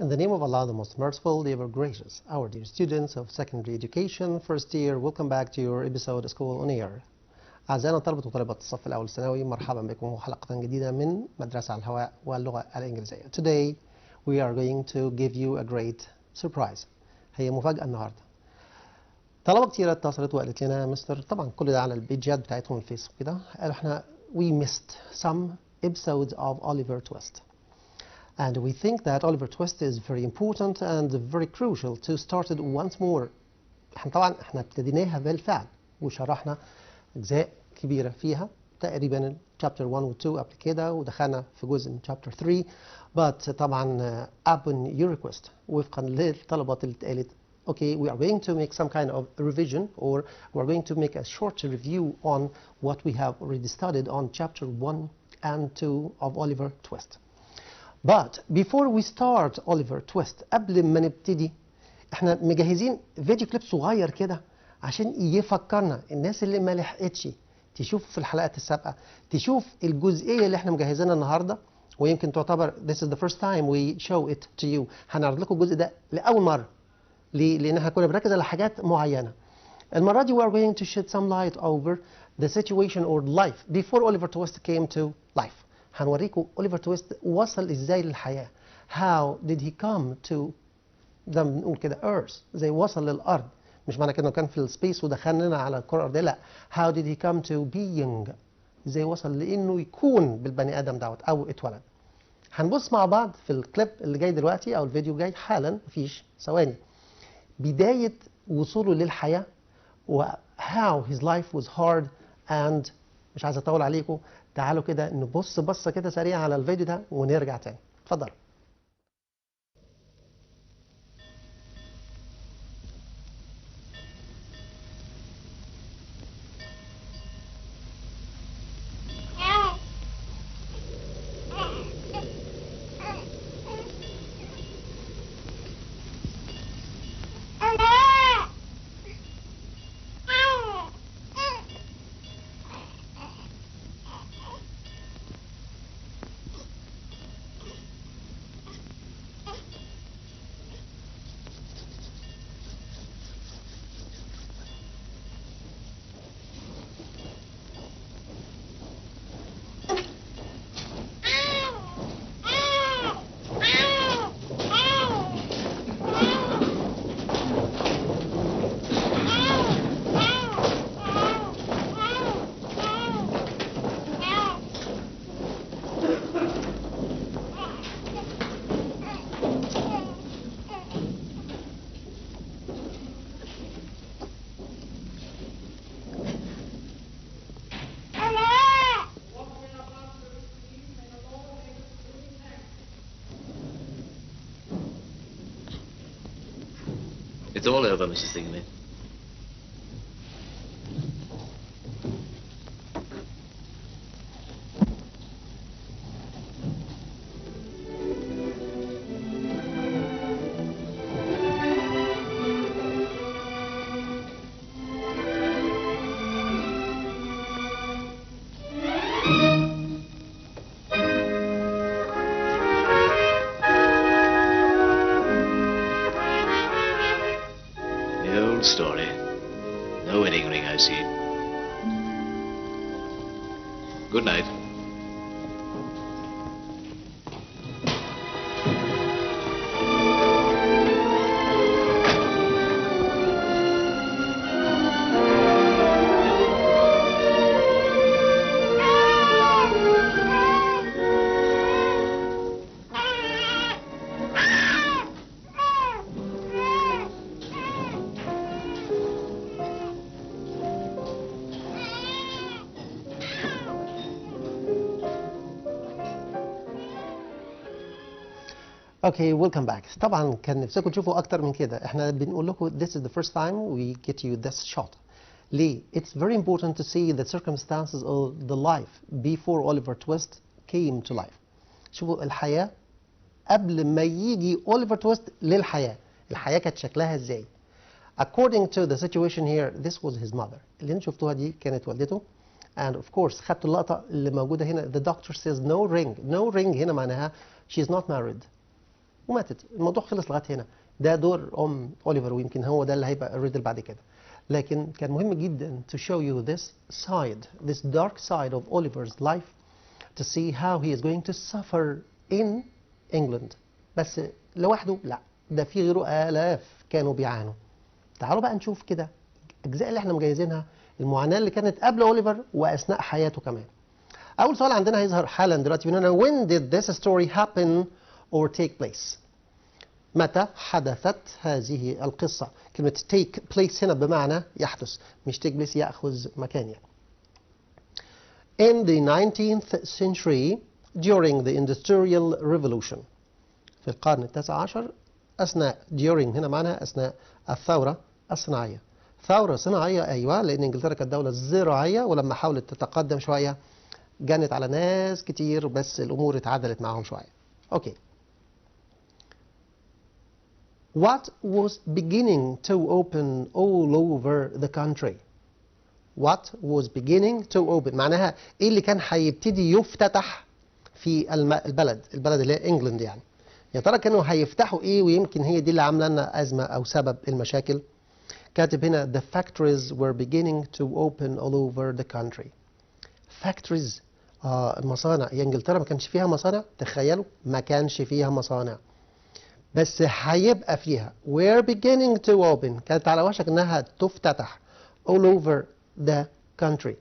In the name of Allah, the most merciful, the ever gracious, our dear students of secondary education, first year, welcome back to your episode School on Air. أعزائنا طلبة وطالبات الصف الأول الثانوي، مرحبا بكم وحلقة جديدة من مدرسة على الهواء واللغة الإنجليزية. Today we are going to give you a great surprise. هي مفاجأة النهاردة. طلبة كتير اتصلت وقالت لنا مستر، طبعا كل ده على البيجات بتاعتهم الفيسبوك كده، قالوا احنا we missed some episodes of Oliver Twist. And we think that Oliver Twist is very important and very crucial to start it once more. احنا ابتديناها بالفعل وشرحنا أجزاء كبيرة فيها، تقريبا chapter 1 و 2 قبل كده، ودخلنا في جزء من chapter 3. But طبعا upon your request وفقا للطلبات اللي اتقالت okay, we are going to make some kind of revision, or we are going to make a short review on what we have already studied on chapter 1 and 2 of Oliver Twist. But before we start Oliver Twist, قبل ما نبتدي احنا مجهزين فيديو كليب صغير كده عشان يفكرنا الناس اللي ما لحقتش تشوف في الحلقات السابقة، تشوف الجزئية اللي احنا مجهزينها النهارده، ويمكن تعتبر this is the first time we show it to you. هنعرض لكم الجزء ده لأول مرة. ليه؟ لأن احنا كنا بنركز على حاجات معينة. المرة دي we are going to shed some light over the situation or life before Oliver Twist came to life. هنوريكم أوليفر تويست وصل ازاي للحياة. How did he come to زي ما بنقول كده earth، ازاي وصل للأرض. مش معنى كده انه كان في السبيس ودخلنا على الكرة الأرضية، لا. How did he come to being، ازاي وصل لأنه يكون بالبني آدم دوت أو اتولد. هنبص مع بعض في الكليب اللي جاي دلوقتي أو الفيديو جاي حالا مفيش ثواني بداية وصوله للحياة و how his life was hard. and مش عايز أطول عليكم، تعالوا كده نبص بصة كده سريعة على الفيديو ده ونرجع تاني. اتفضل. It's all over, Mrs. Thingamay. Story. No wedding ring, I see. Good night. Okay, welcome back. طبعا كان نفسكم تشوفوا أكتر من كده. احنا بنقول لكم this is the first time we get you this shot. ليه؟ It's very important to see the circumstances of the life before Oliver Twist came to life. شوفوا الحياة قبل ما يجي أوليفر تويست للحياة. الحياة كانت شكلها ازاي. According to the situation here, this was his mother. اللي انتوا شفتوها دي كانت والدته. And of course خدتوا اللقطة اللي موجودة هنا. The doctor says no ring. No ring هنا معناها she's not married. وماتت. الموضوع خلص لغايه هنا. ده دور اوليفر، ويمكن هو ده اللي هيبقى الريدل بعد كده. لكن كان مهم جدا to show you this side, this dark side of Oliver's life, to see how he is going to suffer in England. بس لوحده لا، ده في غيره آلاف كانوا بيعانوا. تعالوا بقى نشوف كده الأجزاء اللي احنا مجهزينها، المعاناة اللي كانت قبل أوليفر وأثناء حياته كمان. أول سؤال عندنا هيظهر حالا دلوقتي بيقول لنا when did this story happen or take place؟ متى حدثت هذه القصة؟ كلمة take place هنا بمعنى يحدث، مش take place يأخذ مكان يعني. In the 19th century during the Industrial Revolution. في القرن التاسع عشر أثناء during هنا معناها أثناء الثورة الصناعية. ثورة صناعية أيوة، لأن إنجلترا كانت دولة زراعية، ولما حاولت تتقدم شوية جنت على ناس كتير، بس الأمور اتعدلت معهم شوية. أوكي. What was beginning to open all over the country? What was beginning to open معناها إيه اللي كان هيبتدي يفتتح في البلد اللي هي إنجلند يعني. يا ترى كانوا هيفتحوا إيه؟ ويمكن هي دي اللي عاملة لنا أزمة أو سبب المشاكل. كاتب هنا the factories were beginning to open all over the country. factories المصانع. يا إنجلترا ما كانش فيها مصانع؟ تخيلوا ما كانش فيها مصانع، بس هيبقى فيها. we're beginning to open كانت على وشك انها تفتتح all over the country.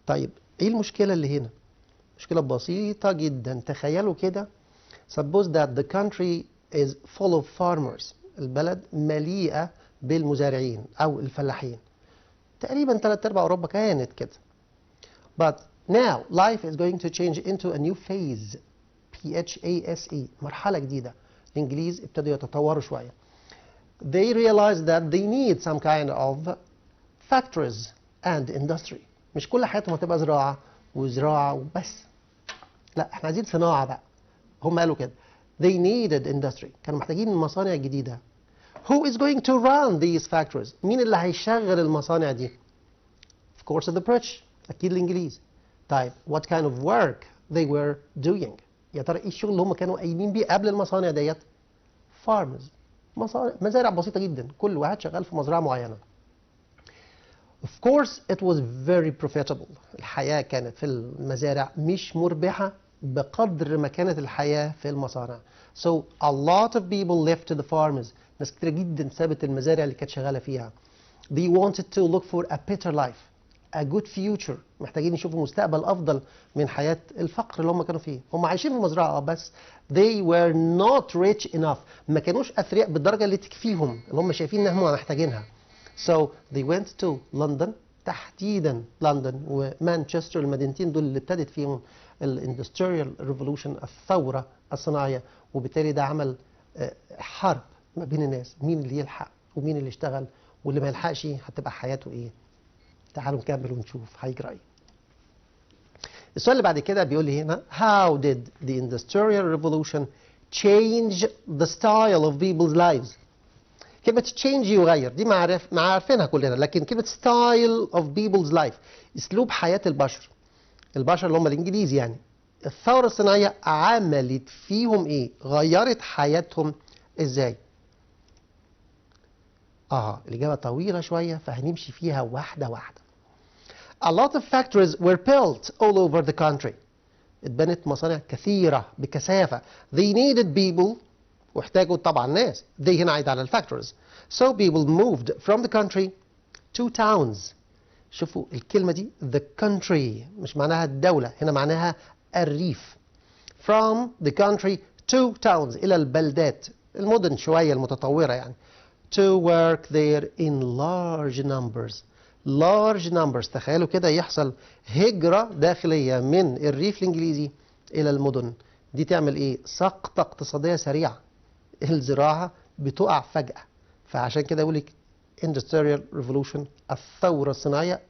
طيب ايه المشكلة اللي هنا؟ مشكلة بسيطة جدا. تخيلوا كده suppose that the country is full of farmers. البلد مليئة بالمزارعين او الفلاحين. تقريبا 3/4 اوروبا كانت كده. but now life is going to change into a new phase. PHASE مرحلة جديدة. الإنجليز ابتدوا يتطوروا شوية. They realized that they need some kind of factories and industry. مش كل حياتهم هتبقى زراعة وزراعة وبس. لا، احنا عايزين صناعة بقى. هم قالوا كده. They needed industry. كانوا محتاجين مصانع جديدة. Who is going to run these factories؟ مين اللي هيشغل المصانع دي؟ Of course the British. أكيد الإنجليز. طيب what kind of work they were doing؟ يا ترى ايه الشغل اللي هم كانوا قايمين بيه قبل المصانع ديت؟ farmers. مزارع بسيطة جدا، كل واحد شغال في مزرعة معينة. Of course it was very profitable. الحياة كانت في المزارع مش مربحة بقدر ما كانت الحياة في المصانع. So a lot of people left the farmers. ناس كتير جدا سابت المزارع اللي كانت شغالة فيها. They wanted to look for a better life, a good future. محتاجين يشوفوا مستقبل أفضل من حياة الفقر اللي هم كانوا فيه. هم عايشين في مزرعة بس they were not rich enough. ما كانوش أثرياء بالدرجة اللي تكفيهم، اللي هم شايفين إن هم محتاجينها. So they went to London، تحديدا لندن ومانشستر، المدينتين دول اللي ابتدت فيهم الاندستريال ريفولوشن، الثورة الصناعية. وبالتالي ده عمل حرب ما بين الناس، مين اللي يلحق ومين اللي يشتغل، واللي ما يلحقش هتبقى حياته ايه. تعالوا نكمل ونشوف هيجرى ايه. السؤال اللي بعد كده بيقول لي هنا how did the industrial revolution change the style of people's lives؟ كلمة change يغير دي عارفينها كلنا، لكن كلمة style of people's life اسلوب حياة البشر اللي هم الانجليز يعني. الثورة الصناعية عملت فيهم ايه؟ غيرت حياتهم ازاي؟ الإجابة طويلة شوية فهنمشي فيها واحدة واحدة. A lot of factories were built all over the country. اتبنت مصانع كثيرة بكثافة. They needed people. واحتاجوا طبعا ناس. They هنا عايد على الفاكتوريز. So people moved from the country to towns. شوفوا الكلمة دي the country مش معناها الدولة، هنا معناها الريف. From the country to towns إلى البلدات، المدن شوية المتطورة يعني. To work there in large numbers. large numbers. تخيلوا كده يحصل هجرة داخلية من الريف الإنجليزي إلى المدن. دي تعمل إيه؟ سقطة اقتصادية سريعة. الزراعة بتقع فجأة. فعشان كده يقول لك industrial revolution، الثورة الصناعية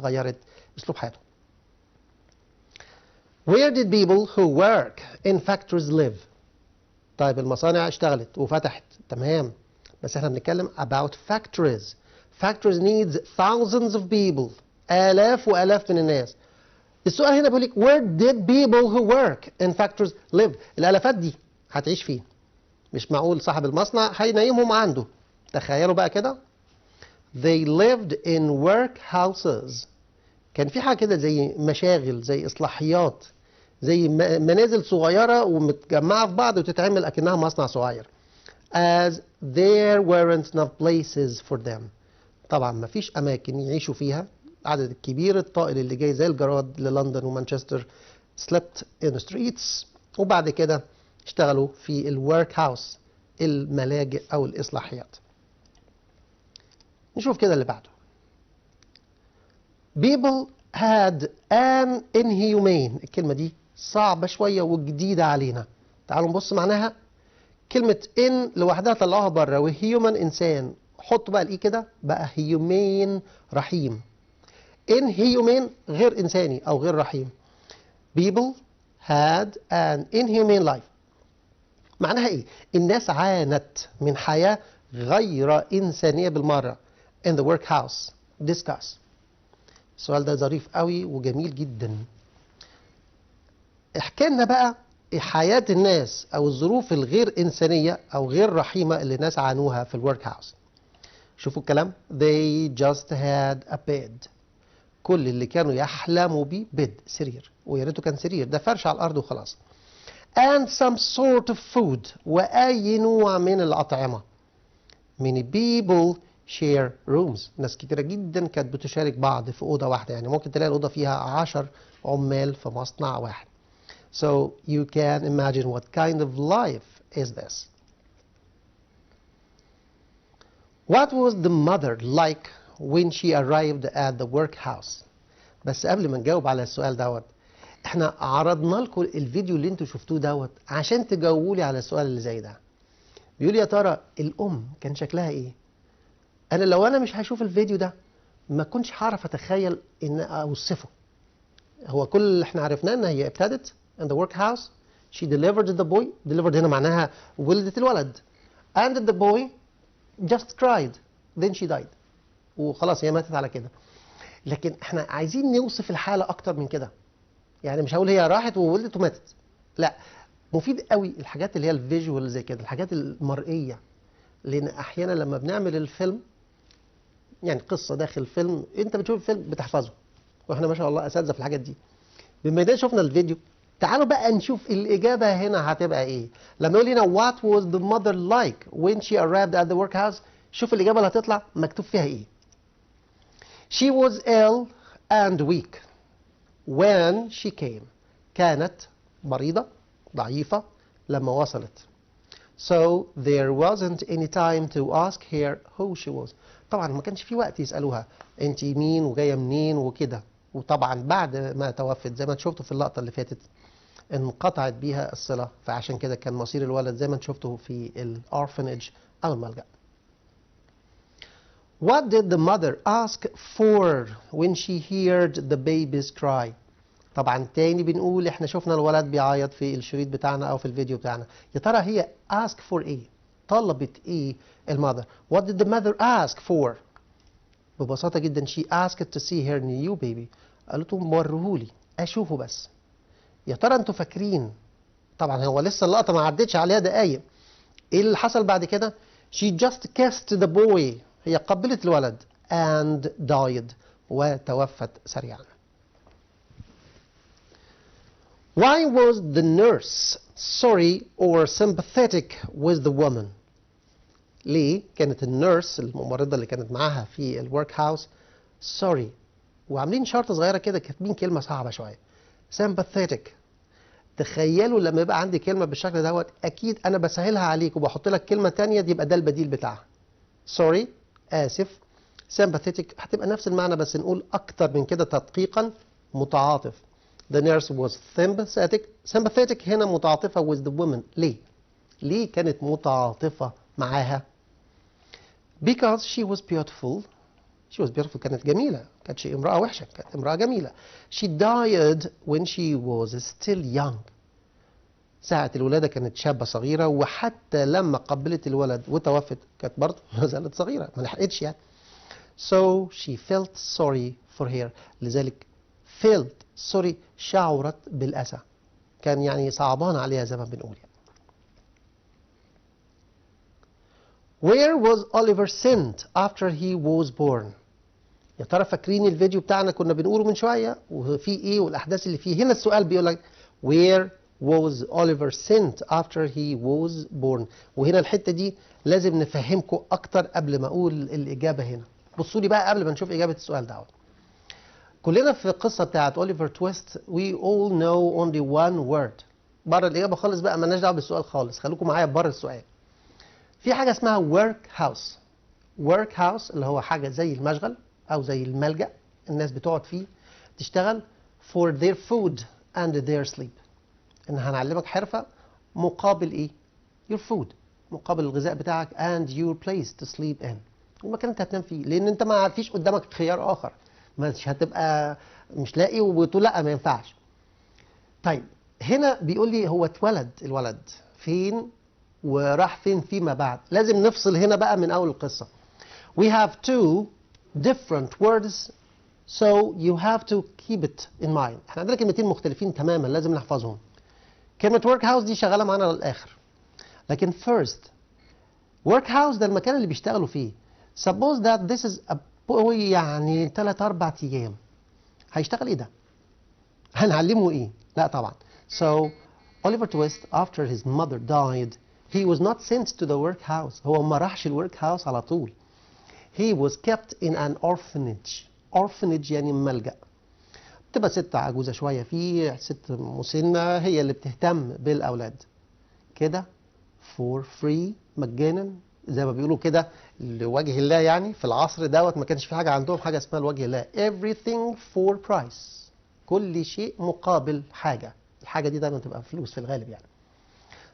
غيرت أسلوب حياتهم. Where did people who work in factories live؟ طيب المصانع اشتغلت وفتحت تمام، بس احنا بنتكلم about factories. Factories needs thousands of people. آلاف وآلاف من الناس. السؤال هنا بيقول لك where did people who work in factories live؟ الآلافات دي هتعيش فيه. مش معقول صاحب المصنع هينيمهم عنده. تخيلوا بقى كده. They lived in workhouses. كان في حاجة كده زي مشاغل، زي إصلاحيات، زي منازل صغيرة ومتجمعة في بعض وتتعمل أكنها مصنع صغير. As there weren't enough places for them. طبعا ما فيش أماكن يعيشوا فيها. العدد الكبير الطائل اللي جاي زي الجراد للندن ومانشستر slept in the streets. وبعد كده اشتغلوا في الورك هاوس، الملاجئ أو الإصلاحيات. نشوف كده اللي بعده. People had an inhumane. الكلمة دي صعبة شوية وجديدة علينا. تعالوا نبص معناها. كلمة in لوحدها طلعوها بره، وهيومن إنسان. حطوا بقى الإيه كده بقى humane رحيم. inhumane غير إنساني أو غير رحيم. People had an inhumane life. معناها إيه؟ الناس عانت من حياة غير إنسانية بالمرة. In the workhouse. Discuss. السؤال ده ظريف قوي وجميل جدا. احكي لنا بقى حياة الناس أو الظروف الغير إنسانية أو غير رحيمة اللي الناس عانوها في الورك هاوس. شوفوا الكلام. They just had a bed. كل اللي كانوا يحلموا بيه بيد، سرير، ويا ريته كان سرير، ده فرش على الأرض وخلاص. And some sort of food. وأي نوع من الأطعمة. Many people share rooms. ناس كتيرة جدا كانت بتشارك بعض في أوضة واحدة. يعني ممكن تلاقي الأوضة فيها 10 عمال في مصنع واحد. So you can imagine what kind of life is this. What was the mother like when she arrived at the workhouse? بس قبل ما نجاوب على السؤال دوت، احنا عرضنا لكم الفيديو اللي انتوا شفتوه دوت عشان تجاوبوا لي على السؤال اللي زي ده. بيقول يا ترى الأم كان شكلها ايه؟ لو أنا مش هشوف الفيديو ده ما كنتش هعرف أتخيل إن أوصفه. هو كل اللي احنا عرفناه إن هي ابتدت in the workhouse. She delivered the boy. Delivered هنا معناها ولدت الولد. And the boy just cried. Then she died. وخلاص هي ماتت على كده. لكن احنا عايزين نوصف الحالة أكتر من كده. يعني مش هقول هي راحت وولدت وماتت. لا، مفيد قوي الحاجات اللي هي الفيجوال زي كده، الحاجات المرئية. لأن أحيانا لما بنعمل الفيلم، يعني قصة داخل فيلم، أنت بتشوف الفيلم بتحفظه. وإحنا ما شاء الله أساتذة في الحاجات دي. بما إننا شفنا الفيديو، تعالوا بقى نشوف الإجابة هنا هتبقى إيه. لما يقول هنا what was the mother like when she arrived at the workhouse، شوف الإجابة اللي هتطلع مكتوب فيها إيه. She was ill and weak when she came. كانت مريضة ضعيفة لما وصلت. So there wasn't any time to ask her who she was. طبعا ما كانش في وقت يسألوها انت مين وجاية منين وكده. وطبعا بعد ما توفت زي ما شفتوا في اللقطة اللي فاتت انقطعت بيها الصلة، فعشان كده كان مصير الولد زي ما شفتوا في الأورفنج أو الملجأ. What did the mother ask for when she heard the baby's cry? طبعا تاني بنقول احنا شفنا الولد بيعيط في الشريط بتاعنا او في الفيديو بتاعنا. يا ترى هي ask for ايه؟ طلبت ايه المother؟ What did the mother ask for؟ ببساطة جدا she asked to see her new baby. قالت لهم ورهولي اشوفه بس. يا ترى انتوا فاكرين؟ طبعا هو لسه اللقطة ما عدتش عليها دقايق. ايه اللي حصل بعد كده؟ She just kissed the boy. هي قبلت الولد and died. وتوفت سريعا. Why was the nurse sorry or sympathetic with the woman? ليه كانت النيرس الممرضة اللي كانت معاها في الورك هاوس sorry، وعاملين شرطة صغيرة كده كاتبين كلمة صعبة شوية sympathetic. تخيلوا لما يبقى عندي كلمة بالشكل دوت، أكيد أنا بسهلها عليك وبحط لك كلمة تانية دي يبقى ده البديل بتاعها. sorry آسف، sympathetic هتبقى نفس المعنى بس نقول أكتر من كده تدقيقا متعاطف. The nurse was sympathetic. Sympathetic هنا متعاطفة with the woman. ليه؟ ليه كانت متعاطفة معاها؟ Because she was beautiful. She was beautiful. كانت جميلة. كانت امرأة وحشة. كانت امرأة جميلة. She died when she was still young. ساعة الولادة كانت شابة صغيرة، وحتى لما قبلت الولد وتوفت كانت برضه ما زالت صغيرة، ما لحقتش يعني. So she felt sorry for her. لذلك felt sorry شعرت بالأسى. كان يعني صعبان عليها زي ما بنقول يعني. Where was Oliver sent after he was born؟ يا ترى فاكرين الفيديو بتاعنا كنا بنقوله من شوية وفي ايه والأحداث اللي فيه؟ هنا السؤال بيقول لك Where was Oliver sent after he was born؟ وهنا الحتة دي لازم نفهمكم أكتر قبل ما أقول الإجابة هنا. بصوا لي بقى قبل ما نشوف إجابة السؤال دوت. كلنا في القصة بتاعت أوليفر تويست we all know only one word. بره الإجابة خالص بقى، مالناش دعوة بالسؤال خالص، خليكم معايا بره السؤال. في حاجة اسمها work house. work house اللي هو حاجة زي المشغل أو زي الملجأ الناس بتقعد فيه تشتغل for their food and their sleep. إن هنعلمك حرفة مقابل إيه؟ your food، مقابل الغذاء بتاعك and your place to sleep in. المكان انت هتنام فيه، لان انت ما فيش قدامك خيار اخر، مش هتبقى مش لاقي وبتقول لا ما ينفعش. طيب هنا بيقول لي هو اتولد الولد فين وراح فين فيما بعد. لازم نفصل هنا بقى من اول القصه. We have two different words so you have to keep it in mind. احنا عندنا كلمتين مختلفين تماما لازم نحفظهم. كلمه work house دي شغاله معانا للاخر، لكن first work house ده المكان اللي بيشتغلوا فيه. Suppose that this is a boy يعني 3-4 أيام. هيشتغل إيه ده؟ هنعلمه إيه؟ لا طبعا. So Oliver Twist after his mother died he was not sent to the work house. هو ما راحش الورك هاوس على طول. He was kept in an orphanage. Orphanage يعني ملجأ. تبقى ست عجوزة شوية فيه، ست مسنة هي اللي بتهتم بالأولاد. كده for free مجانا زي ما بيقولوا كده لوجه الله. يعني في العصر دوت ما كانش في حاجة عندهم حاجة اسمها لوجه الله. everything for price. كل شيء مقابل حاجة. الحاجة دي دايما تبقى فلوس في الغالب يعني.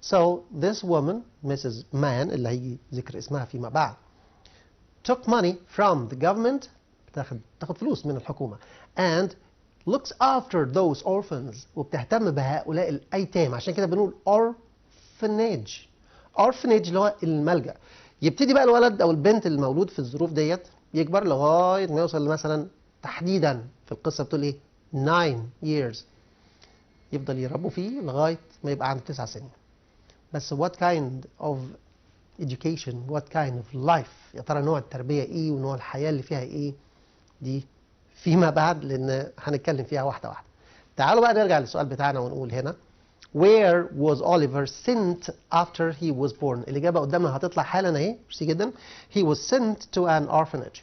So this woman Mrs. Man اللي هيجي ذكر اسمها فيما بعد took money from the government، تاخد فلوس من الحكومة and looks after those orphans، وبتهتم بهؤلاء الأيتام. عشان كده بنقول orphanage. orphanage اللي هو الملجأ. يبتدي بقى الولد او البنت المولود في الظروف ديت يكبر لغايه ما يوصل مثلا تحديدا في القصه بتقول ايه 9 years، يفضل يربوا فيه لغايه ما يبقى عنده 9 سنين. بس what kind of education what kind of life، يا ترى نوع التربيه ايه ونوع الحياه اللي فيها ايه، دي فيما بعد لان هنتكلم فيها واحده واحده. تعالوا بقى نرجع للسؤال بتاعنا ونقول هنا Where was Oliver sent after he was born؟ الإجابة قدامنا هتطلع حالا اهي، ميرسي جدا. He was sent to an orphanage.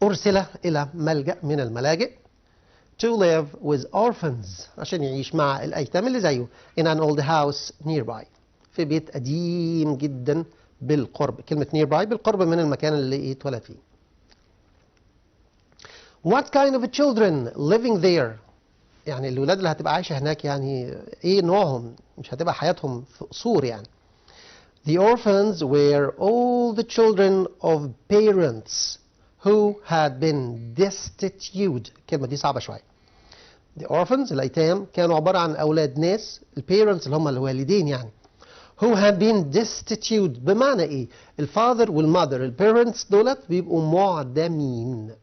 أرسل إلى ملجأ من الملاجئ. To live with orphans عشان يعيش مع الأيتام اللي زيه. In an old house nearby. في بيت قديم جدا بالقرب. كلمة nearby بالقرب من المكان اللي اتولد فيه. What kind of children living there؟ يعني الولاد اللي هتبقى عايشة هناك يعني ايه نوعهم؟ مش هتبقى حياتهم في قصور يعني. The orphans were all the children of parents who had been destitute. الكلمة دي صعبة شوية. The orphans الأيتام كانوا عبارة عن أولاد ناس، البيرنتس اللي هم الوالدين يعني. Who had been destitute بمعنى ايه؟ الفاذر والمادر البيرنتس دولت بيبقوا معدمين.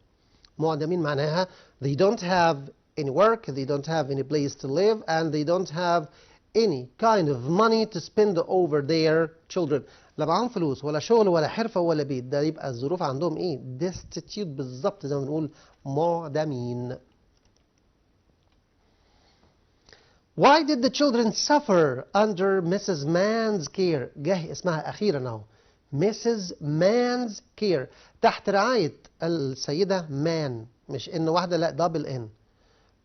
معدمين معناها they don't have any work, they don't have any place to live, and they don't have any kind of money to spend over their children. لا معاهم فلوس ولا شغل ولا حرفة ولا بيت. ده يبقى الظروف عندهم ايه؟ destitute بالظبط زي ما بنقول معدمين. Why did the children suffer under Mrs. Man's care؟ جه اسمها أخيرا اهو Mrs. Man's care، تحت رعاية السيدة مان، مش إن واحدة لا دبل إن.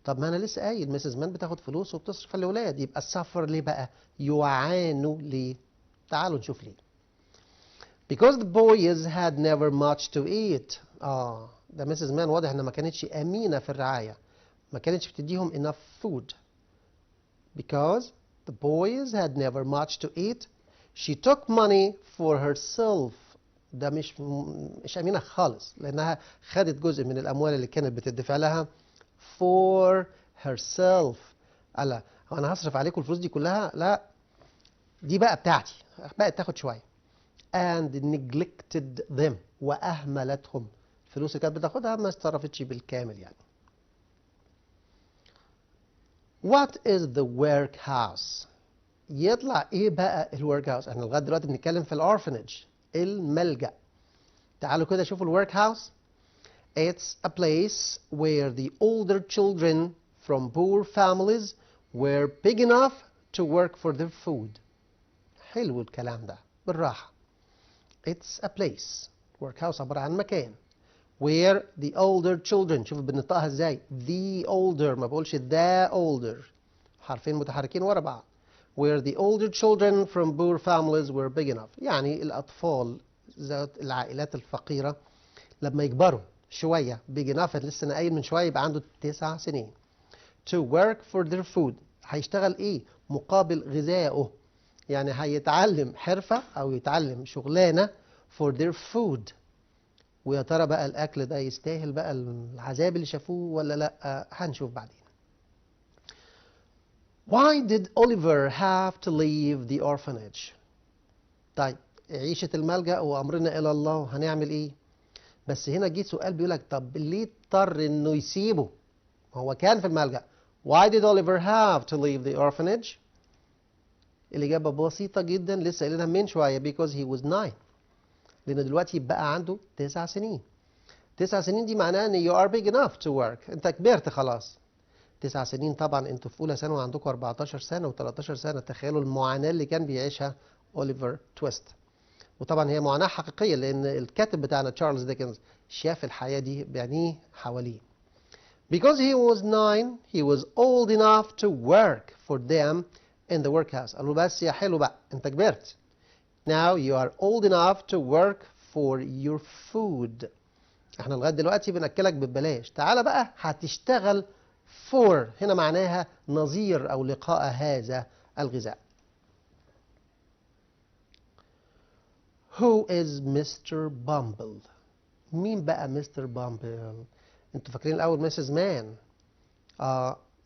طب ما أنا لسه قايل مسز مان بتاخد فلوس وبتصرف على الأولاد، يبقى السفر ليه بقى؟ يعانوا ليه؟ تعالوا نشوف ليه. Because the boys had never much to eat. ده مسز مان واضح إنها ما كانتش أمينة في الرعاية، ما كانتش بتديهم enough food. Because the boys had never much to eat, she took money for herself. ده مش أمينة خالص، لأنها خدت جزء من الأموال اللي كانت بتدفع لها for herself. ألا هو أنا هصرف عليكم الفلوس دي كلها؟ لا، دي بقى بتاعتي، بقت تاخد شوية. and neglected them، وأهملتهم. الفلوس اللي كانت بتاخدها ما اتصرفتش بالكامل يعني. What is the workhouse؟ يطلع ايه بقى الورك هاوس؟ احنا لغايه دلوقتي بنتكلم في الأورفنج، الملجأ. تعالوا كده شوفوا الورك هاوس. It's a place where the older children from poor families were big enough to work for their food. حلو الكلام ده، بالراحة. It's a place. work house عبارة عن مكان. where the older children، شوف بنطقها ازاي، the older، ما بقولش the older، حرفين متحركين ورا بعض. where the older children from poor families were big enough، يعني الأطفال ذات العائلات الفقيرة لما يكبروا شوية big enough، لسه أنا قايل من شوية يبقى عنده 9 سنين. to work for their food، هيشتغل إيه؟ مقابل غذائه، يعني هيتعلم حرفة أو يتعلم شغلانة for their food. ويا ترى بقى الأكل ده يستاهل بقى العذاب اللي شافوه ولا لأ؟ هنشوف بعدين. Why did Oliver have to leave the orphanage؟ طيب عيشة الملجأ وأمرنا إلى الله، هنعمل إيه؟ بس هنا جه سؤال بيقولك طب ليه اضطر إنه يسيبه؟ هو كان في الملجأ. Why did Oliver have to leave the orphanage؟ الإجابة بسيطة جدا، لسه قايلينها من شوية، because he was 9. لأنه دلوقتي بقى عنده 9 سنين. 9 سنين دي معناها إن you are big enough to work، أنت كبرت خلاص. 9 سنين طبعا أنتوا في أولى ثانوي وعندكم 14 سنة و13 سنة، تخيلوا المعاناة اللي كان بيعيشها أوليفر تويست. وطبعا هي معاناة حقيقية لأن الكاتب بتاعنا تشارلز ديكنز شاف الحياة دي بعينيه حواليه. Because he was 9, he was old enough to work for them in the workhouse. قالوا بس يا حلو بقى أنت كبرت. Now you are old enough to work for your food. احنا لغاية دلوقتي بنأكلك ببلاش، تعالى بقى هتشتغل for، هنا معناها نظير أو لقاء هذا الغذاء. Who is Mr. Bumble؟ مين بقى مستر بامبل؟ انتوا فاكرين الأول مسز مان.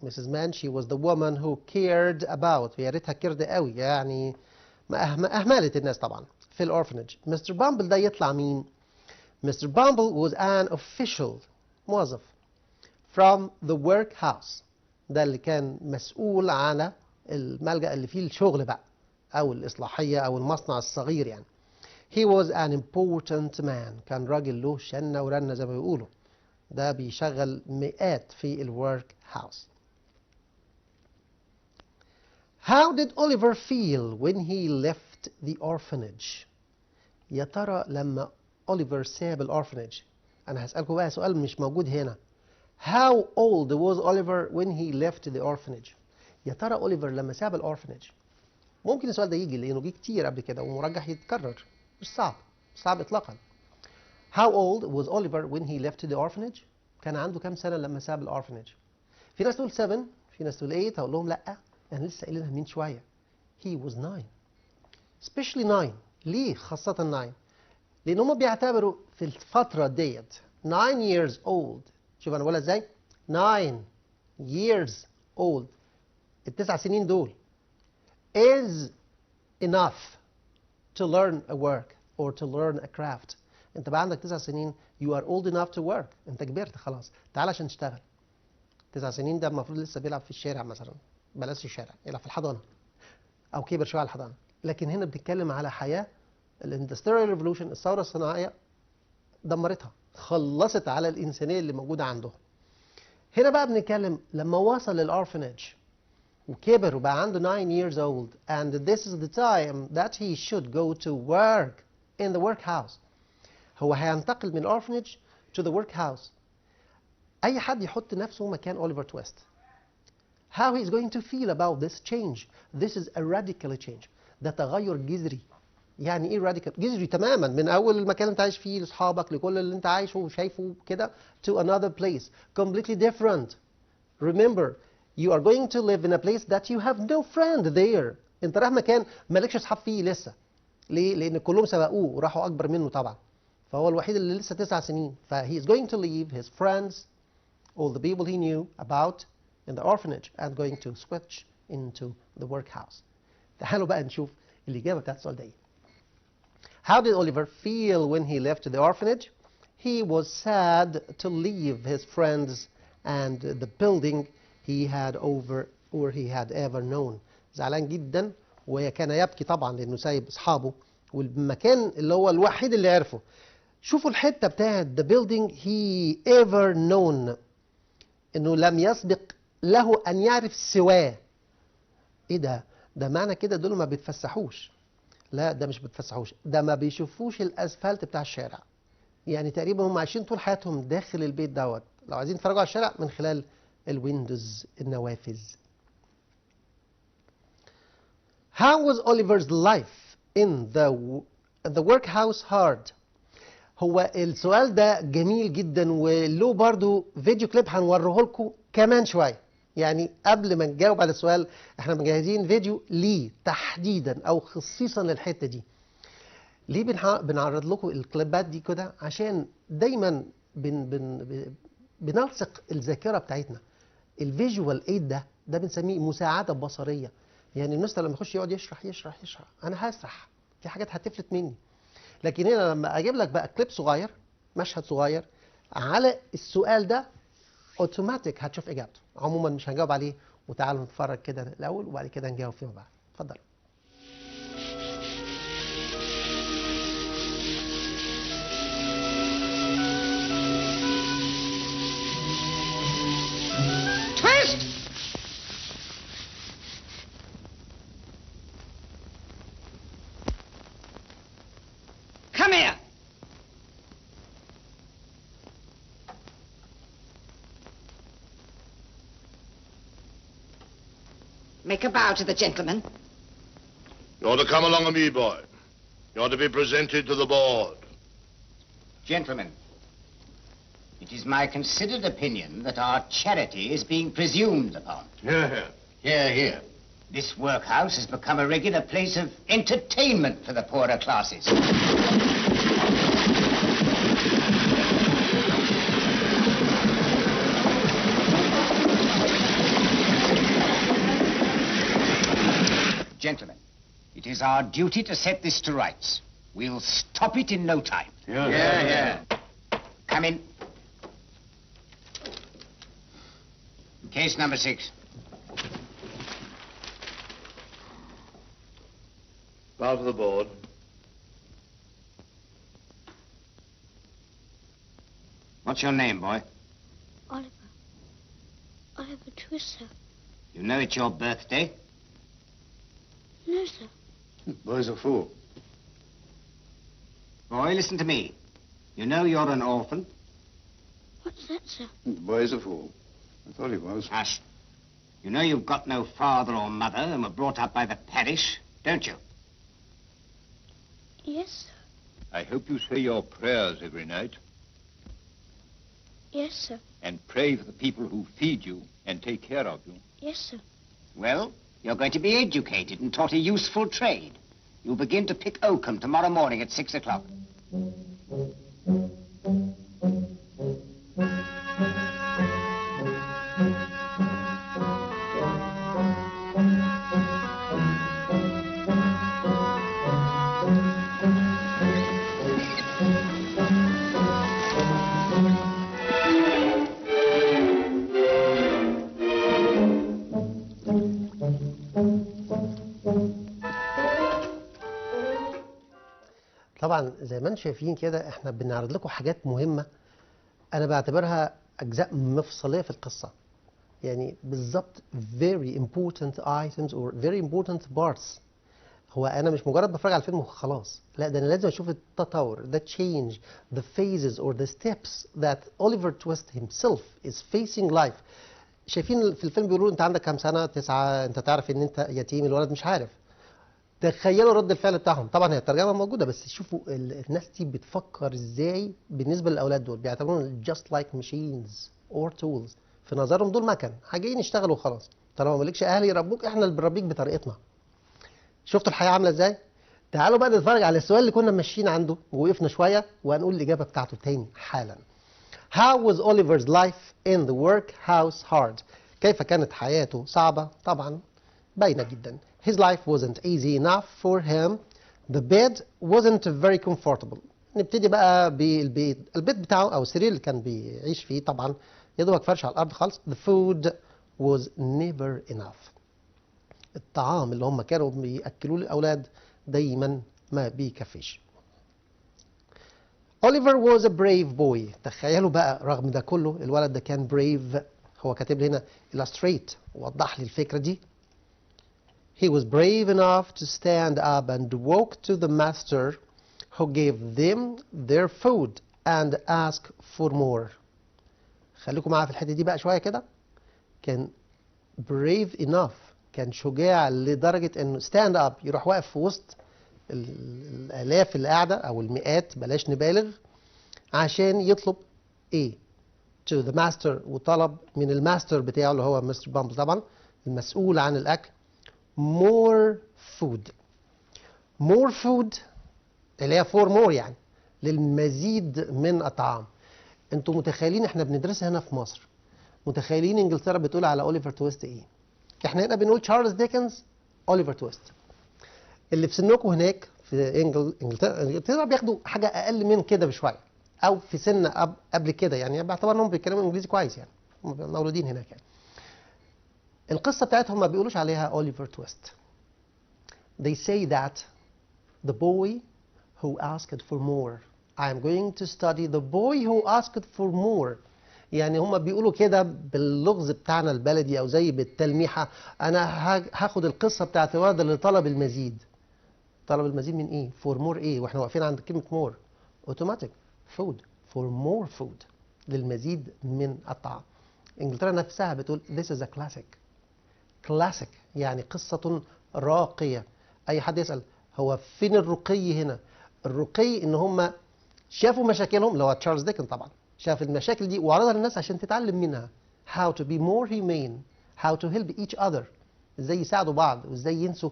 مسز مان she was the woman who cared about، يا ريتها كيرد قوي، يعني ما أهملت الناس طبعا في الأورفنج. مستر بامبل ده يطلع مين؟ مستر بامبل was an official، موظف from the workhouse، ده اللي كان مسؤول على الملجأ اللي فيه الشغل بقى أو الإصلاحية أو المصنع الصغير يعني. He was an important man، كان راجل له شنة ورنة زي ما بيقولوا، ده بيشغل مئات في الورك هاوس. How did Oliver feel when he left the orphanage؟ يا ترى لما أوليفر ساب الأورفنج، أنا هسألكم بقى سؤال مش موجود هنا. How old was Oliver when he left the orphanage؟ يا ترى أوليفر لما ساب الأورفنج، ممكن السؤال ده يجي لأنه جه كتير قبل كده ومرجح يتكرر، مش صعب، مش صعب إطلاقا. How old was Oliver when he left the orphanage؟ كان عنده كام سنة لما ساب الأورفنج؟ في ناس تقول 7، في ناس تقول 8، هقول لهم لأ، أنا لسه قايلينها من شوية. He was 9. especially 9. ليه خاصة 9؟ لأن هم بيعتبروا في الفترة ديت 9 years old. شوف أنا بقولها إزاي؟ 9 years old، ال9 سنين دول is enough to learn a work or to learn a craft. أنت بقى عندك 9 سنين، you are old enough to work، أنت كبرت خلاص، تعال عشان تشتغل. 9 سنين ده المفروض لسه بيلعب في الشارع مثلا، بلاش الشارع، يلعب في الحضانة أو كبر شوية على الحضانة. لكن هنا بنتكلم على حياة الاندستريال ريفولوشن، الثورة الصناعية دمرتها، خلصت على الإنسانية اللي موجودة عندهم. هنا بقى بنتكلم لما وصل للأورفنج وكبر وبقى عنده 9 years old and this is the time that he should go to work in the workhouse. هو هينتقل من الأورفنج to the workhouse. أي حد يحط نفسه مكان أوليفر تويست. How he is going to feel about this change. This is a radical change. ده تغير جذري. يعني ايه راديكال؟ جذري تماما، من اول المكان اللي انت عايش فيه لاصحابك لكل اللي انت عايشه وشايفه كده to another place completely different. Remember you are going to live in a place that you have no friend there. انت رايح مكان مالكش اصحاب فيه لسه. ليه؟ لان كلهم سبقوه وراحوا اكبر منه طبعا، فهو الوحيد اللي لسه 9 سنين. ف he is going to leave his friends, all the people he knew about in the orphanage and going to switch into the workhouse. تعالوا بقى نشوف الإجابة بتاعت السؤال ده ايه. How did Oliver feel when he left the orphanage? He was sad to leave his friends and the building he had ever known. زعلان جدا وكان يبكي طبعا لأنه سايب أصحابه والمكان اللي هو الوحيد اللي عرفه. شوفوا الحتة بتاعت the building he ever known، انه لم يسبق له ان يعرف سواه. ايه ده؟ ده معنى كده دول ما بيتفسحوش. لا، ده مش بيتفسحوش، ده ما بيشوفوش الاسفلت بتاع الشارع. يعني تقريبا هم عايشين طول حياتهم داخل البيت دوت، لو عايزين يتفرجوا على الشارع من خلال الويندوز، النوافذ. How was Oliver's life in the workhouse hard؟ هو السؤال ده جميل جدا، وله برضو فيديو كليب هنوريه لكم كمان شويه. يعني قبل ما نجاوب على السؤال احنا مجهزين فيديو ليه تحديدا او خصيصا للحته دي. ليه بنعرض لكم الكليبات دي كده؟ عشان دايما بنلصق الذاكره بتاعتنا. الفيجوال ايد ده بنسميه مساعده بصريه. يعني المستر لما يخش يقعد يشرح انا هسرح، في حاجات هتفلت مني. لكن هنا لما اجيب لك بقى كليب صغير، مشهد صغير على السؤال ده، اوتوماتيك هتشوف اجابته. عموما مش هنجاوب عليه، وتعالوا نتفرج كده الاول وبعد كده نجاوب فيما بعد. اتفضل. Twist! Come here! Make a bow to the gentleman. You ought to come along with me, boy. You ought to be presented to the board. Gentlemen, it is my considered opinion that our charity is being presumed upon. Hear, hear. Hear, hear. This workhouse has become a regular place of entertainment for the poorer classes. Gentlemen, it is our duty to set this to rights. We'll stop it in no time. Yeah, yeah. Come in. Case number 6. Bow to the board. What's your name, boy? Oliver. Oliver Twist, sir. You know it's your birthday? No, sir. Boy's a fool. Boy, listen to me. You know you're an orphan? What's that, sir? Boy's a fool. I thought he was. Hush. You know you've got no father or mother and were brought up by the parish, don't you? Yes, sir. I hope you say your prayers every night Yes, sir. and pray for the people who feed you and take care of you. Yes, sir. Well, you're going to be educated and taught a useful trade. You'll begin to pick oakum tomorrow morning at 6 o'clock. طبعا زي ما انتم شايفين كده احنا بنعرض لكم حاجات مهمة انا بعتبرها اجزاء مفصلية في القصة. يعني بالظبط very important items or very important parts. هو انا مش مجرد بتفرج على الفيلم وخلاص، لا ده انا لازم اشوف التطور، the change, the phases or the steps that Oliver Twist himself is facing life. شايفين في الفيلم بيقولوا انت عندك كام سنة؟ 9. انت تعرف ان انت يتيم، الولد مش عارف. تخيلوا رد الفعل بتاعهم. طبعا هي الترجمه موجوده، بس شوفوا الناس دي بتفكر ازاي بالنسبه للاولاد دول. بيعتبرون just like machines or tools. في نظرهم دول مكن جايين يشتغلوا وخلاص. طالما مالكش اهل يربوك، احنا اللي بنربيك بطريقتنا. شفتوا الحياه عامله ازاي؟ تعالوا بقى نتفرج على السؤال اللي كنا ماشيين عنده ووقفنا شويه وهنقول الاجابه بتاعته تاني حالا. How was Oliver's life in the workhouse hard؟ كيف كانت حياته صعبه؟ طبعا باينه جدا. His life wasn't easy enough for him. The bed wasn't very comfortable. نبتدي بقى بالبيت. البيت بتاعه أو السرير اللي كان بيعيش فيه طبعا يا دوبك فرش على الأرض خالص. The food was never enough. الطعام اللي هم كانوا بيأكلوه للأولاد دايما ما بيكفيش. Oliver was a brave boy. تخيلوا بقى رغم ده كله الولد ده كان brave. هو كاتب لي هنا illustrate، وضح لي الفكرة دي. He was brave enough to stand up and walk to the master who gave them their food and ask for more. خليكم معايا في الحتة دي بقى شوية كده. كان brave enough، كان شجاع لدرجة انه stand up، يروح واقف في وسط الآلاف اللي قاعدة أو المئات، بلاش نبالغ، عشان يطلب إيه؟ to the master، وطلب من الماستر بتاعه اللي هو مستر بامبل طبعا المسؤول عن الأكل more food. more food اللي هي for more، يعني للمزيد من الطعام. انتوا متخيلين احنا بندرسها هنا في مصر، متخيلين انجلترا بتقول على اوليفر تويست ايه؟ احنا هنا بنقول تشارلز ديكنز اوليفر تويست. اللي في سنكم هناك في انجلترا بياخدوا حاجه اقل من كده بشويه، او في سن قبل كده، يعني باعتبار انهم بيتكلموا انجليزي كويس، يعني هم مولودين هناك يعني. القصه بتاعتهم ما بيقولوش عليها اوليفر تويست. They say that the boy who asked for more. I am going to study the boy who asked for more. يعني هم بيقولوا كده باللغز بتاعنا البلدي او زي بالتلميحه، انا هاخد القصه بتاعت الولد اللي طلب المزيد. طلب المزيد من ايه؟ فور مور ايه؟ واحنا واقفين عند كلمه مور. اوتوماتيك فود، فور مور فود، للمزيد من الطعام. انجلترا نفسها بتقول this is a classic. classic يعني قصه راقيه. اي حد يسال هو فين الرقي هنا؟ الرقي ان هم شافوا مشاكلهم، اللي هو تشارلز ديكن طبعا شاف المشاكل دي وعرضها للناس عشان تتعلم منها. how to be more humane, how to help each other، ازاي يساعدوا بعض وازاي ينسوا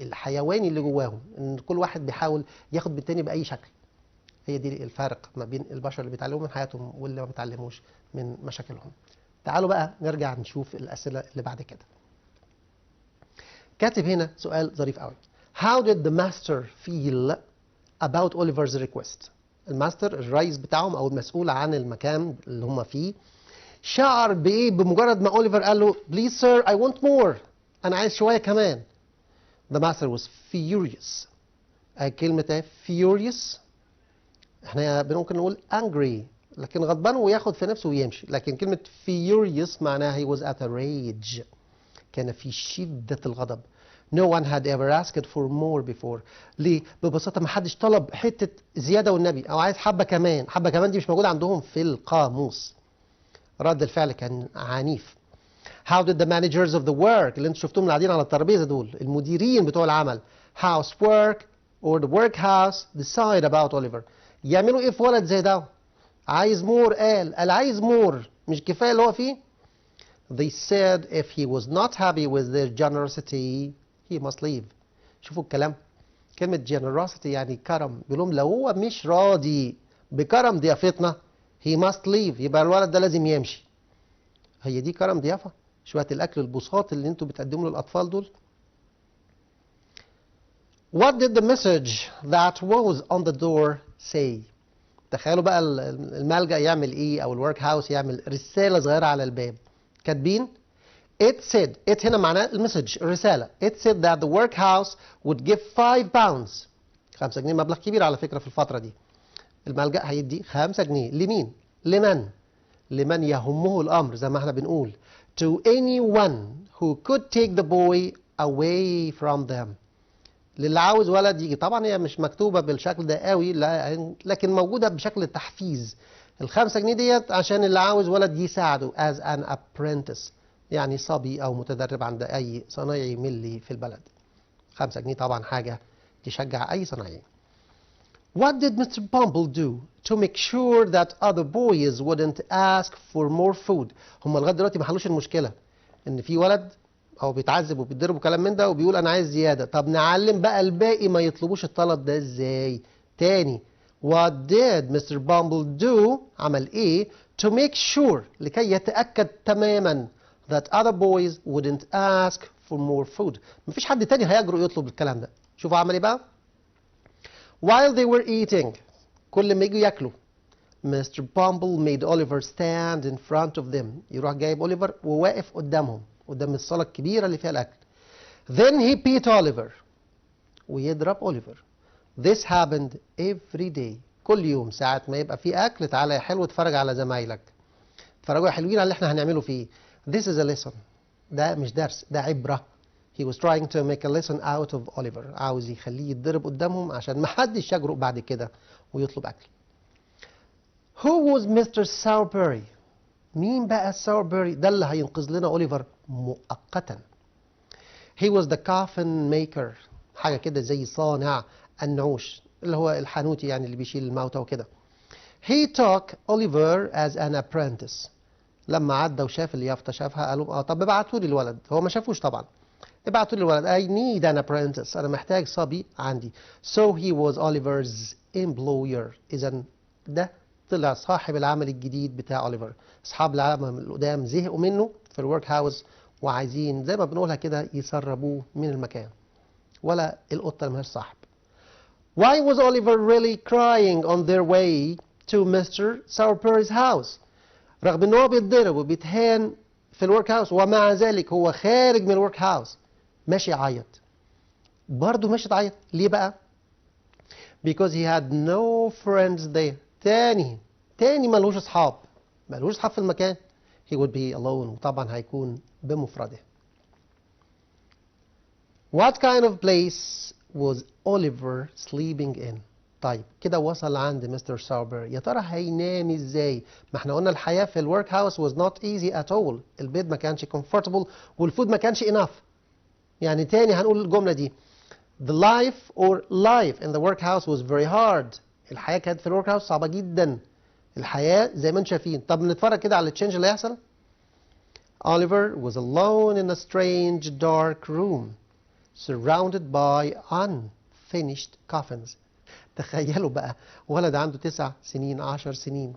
الحيواني اللي جواهم، ان كل واحد بيحاول ياخد بالتاني باي شكل. هي دي الفارق ما بين البشر اللي بيتعلموا من حياتهم واللي ما بيتعلموش من مشاكلهم. تعالوا بقى نرجع نشوف الاسئله اللي بعد كده. كاتب هنا سؤال ظريف قوي. how did the master feel about Oliver's request؟ الماستر الرئيس بتاعهم او المسؤول عن المكان اللي هم فيه شعر بايه بمجرد ما اوليفر قال له please sir I want more، انا عايز شويه كمان. the master was furious. كلمه ايه؟ furious احنا ممكن نقول angry، لكن غضبان وياخد في نفسه ويمشي، لكن كلمه furious معناها he was at a rage، كان في شده الغضب. No one had ever asked for more before. ليه؟ ببساطة ما حدش طلب حتة زيادة والنبي، أو عايز حبة كمان. حبة كمان دي مش موجودة عندهم في القاموس. رد الفعل كان عنيف. How did the managers of the work اللي انتوا شفتوهم قاعدين على الترابيزة دول، المديرين بتوع العمل، housework or the workhouse decide about Oliver؟ يعملوا إيه في ولد زي ده؟ عايز مور، قال عايز مور، مش كفاية اللي هو فيه؟ They said if he was not happy with their generosity he must leave. شوفوا الكلام، كلمة generosity يعني كرم، بيقول لهم لو هو مش راضي بكرم ضيافتنا he must leave، يبقى الولد ده لازم يمشي. هي دي كرم ضيافة؟ شوية الأكل البساط اللي انتوا بتقدموا للأطفال دول. What did the message that was on the door say؟ تخيلوا بقى الملجأ يعمل ايه او الورك هاوس يعمل رسالة صغيرة على الباب. كاتبين It said، it هنا معناه المسج الرسالة. It said that the workhouse would give 5 pounds. 5 جنيه مبلغ كبير على فكرة في الفترة دي. الملجأ هيدي 5 جنيه لمين؟ لمن يهمه الأمر زي ما احنا بنقول. To anyone who could take the boy away from them. للي عاوز ولد يجي. طبعا هي مش مكتوبة بالشكل ده قوي، لكن موجودة بشكل تحفيز. ال5 جنيه ديت عشان اللي عاوز ولد يساعده as an apprentice، يعني صبي أو متدرب عند أي صنايعي ملي في البلد. 5 جنيه طبعا حاجة تشجع أي صنايعي. What did Mr. Bumble do to make sure that other boys wouldn't ask for more food؟ هم لغاية دلوقتي ما حلوش المشكلة إن في ولد أو بيتعذب وبيتضرب وكلام من ده وبيقول أنا عايز زيادة. طب نعلم بقى الباقي ما يطلبوش الطلب ده إزاي؟ تاني، What did Mr. Bumble do؟ عمل إيه to make sure لكي يتأكد تماما that other boys wouldn't ask for more food؟ مفيش حد تاني هيجرؤ يطلب الكلام ده. شوفوا عمل ايه بقى. While they were eating، كل ما يجوا ياكلوا، Mr. Bumble made Oliver stand in front of them. يروح جايب أوليفر وواقف قدامهم، قدام الصالة الكبيرة اللي فيها الأكل. Then he beat Oliver، ويضرب أوليفر. This happened every day. كل يوم ساعة ما يبقى في أكل تعالى يا حلو اتفرج على زمايلك. اتفرجوا يا حلوين على اللي احنا هنعمله فيه. This is a lesson. ده مش درس، ده عبرة. He was trying to make a lesson out of Oliver. عاوز يخليه يتضرب قدامهم عشان ما حدش يجرؤ بعد كده ويطلب أكل. Who was Mr. Sowerberry؟ مين بقى Sowerberry؟ ده اللي هينقذ لنا أوليفر مؤقتا. He was the coffin maker. حاجة كده زي صانع النعوش اللي هو الحانوتي يعني اللي بيشيل الموتى وكده. He took Oliver as an apprentice. لما عدى وشاف اليافطة شافها قالوا طب ابعتوا لي الولد. هو ما شافوش طبعا. ابعتوا لي الولد. I need an apprentice. أنا محتاج صبي عندي. So he was Oliver's employer. إذا ده طلع صاحب العمل الجديد بتاع أوليفر. أصحاب العمل القدام زهقوا منه في الورك هاوس وعايزين زي ما بنقولها كده يسربوه من المكان. ولا القطة اللي مالهاش صاحب. Why was Oliver really crying on their way to Mr. Sowerberry's house؟ رغم ان هو بيتضرب وبيتهان في الورك هاوس ومع ذلك هو خارج من الورك هاوس ماشي يعيط. برضه ماشي تعيط. ليه بقى؟ Because he had no friends there. تاني ملوش اصحاب. ملوش اصحاب في المكان. He would be alone. وطبعا هيكون بمفرده. What kind of place was Oliver sleeping in؟ طيب كده وصل عند مستر ساوبري. يا ترى هينام ازاي؟ ما احنا قلنا الحياة في الورك هاوس was not easy at all. البيت ما كانش comfortable والفود ما كانش enough. يعني تاني هنقول الجملة دي. The life in the workhouse was very hard. الحياة كانت في الورك هاوس صعبة جدا. الحياة زي ما انتم شايفين. طب نتفرج كده على التشينج اللي هيحصل. Oliver was alone in a strange dark room surrounded by unfinished coffins. تخيلوا بقى ولد عنده 9 سنين 10 سنين.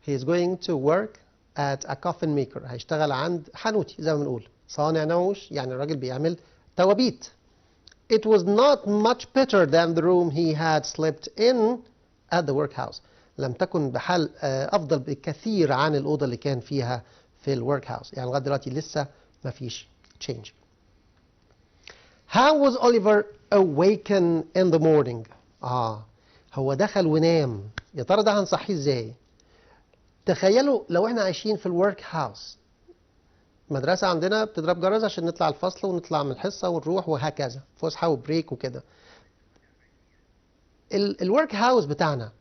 He is going to work at a coffin maker. هيشتغل عند حانوتي زي ما بنقول صانع نعوش يعني الراجل بيعمل توابيت. It was not much better than the room he had slept in at the workhouse. لم تكن بحال أفضل بكثير عن الأوضة اللي كان فيها في الورك هاوس. يعني لغاية دلوقتي لسه ما فيش change. How was Oliver awakened in the morning؟ هو دخل ونام. يا ترى ده هنصحيه ازاي؟ تخيلوا لو احنا عايشين في الورك هاوس. مدرسة عندنا بتضرب جرس عشان نطلع الفصل ونطلع من الحصة ونروح وهكذا فسحة وبريك وكده. الورك هاوس بتاعنا